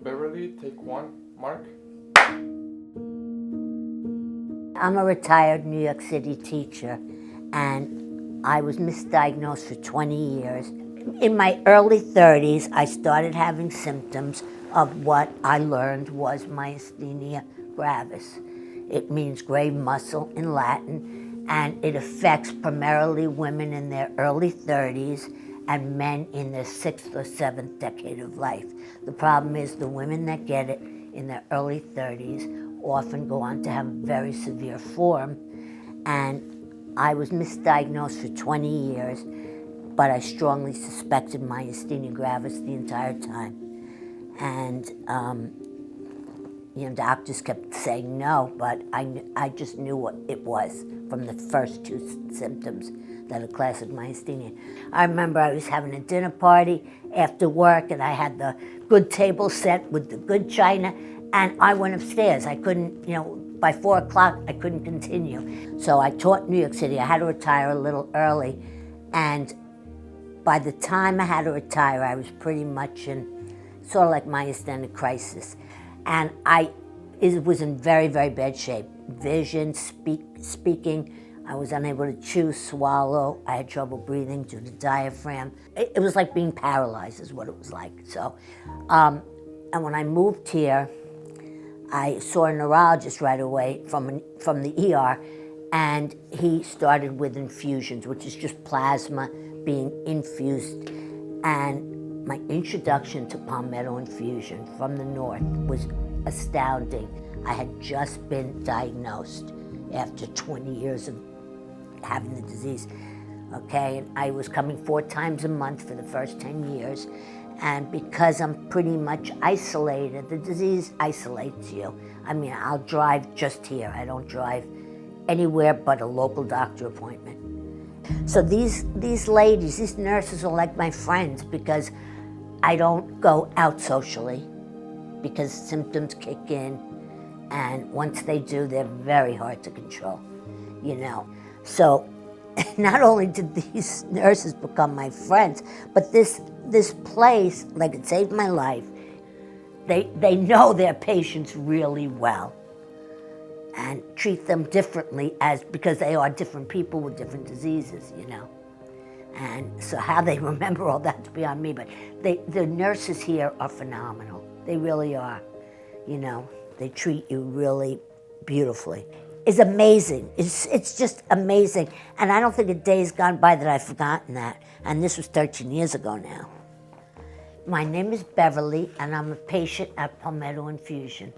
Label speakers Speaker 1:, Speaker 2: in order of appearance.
Speaker 1: Beverly, take one. Mark.
Speaker 2: I'm a retired New York City teacher, and I was misdiagnosed for 20 years. In my early 30s, I started having symptoms of what I learned was myasthenia gravis. It means grave muscle in Latin, and it affects primarily women in their early 30s and men in their 6th or 7th decade of life. The problem is the women that get it in their early 30s often go on to have a very severe form, and I was misdiagnosed for 20 years, but I strongly suspected myasthenia gravis the entire time. And doctors kept saying no, but I just knew what it was from the first two symptoms that are classic myasthenia. I remember I was having a dinner party after work, and I had the good table set with the good china, and I went upstairs. I couldn't, by 4 o'clock, I couldn't continue. So I taught New York City. I had to retire a little early, and by the time I had to retire, I was pretty much in sort of like myasthenic crisis. And it was in very, very bad shape. Vision, speaking, I was unable to chew, swallow. I had trouble breathing due to diaphragm. It was like being paralyzed is what it was like. So, and when I moved here, I saw a neurologist right away from the ER, and he started with infusions, which is just plasma being infused. And my introduction to Palmetto Infusion from the north was astounding. I had just been diagnosed after 20 years of having the disease, okay? And I was coming 4 times a month for the first 10 years. And because I'm pretty much isolated, the disease isolates you. I mean, I'll drive just here. I don't drive anywhere but a local doctor appointment. So these ladies, these nurses are like my friends because I don't go out socially because symptoms kick in, and once they do, they're very hard to control, So not only did these nurses become my friends, but this place, like, it saved my life. They know their patients really well and treat them differently because they are different people with different diseases, And so how they remember all that's beyond me, but the nurses here are phenomenal. They really are, They treat you really beautifully. It's amazing. It's just amazing. And I don't think a day's gone by that I've forgotten that. And this was 13 years ago now. My name is Beverly, and I'm a patient at Palmetto Infusion.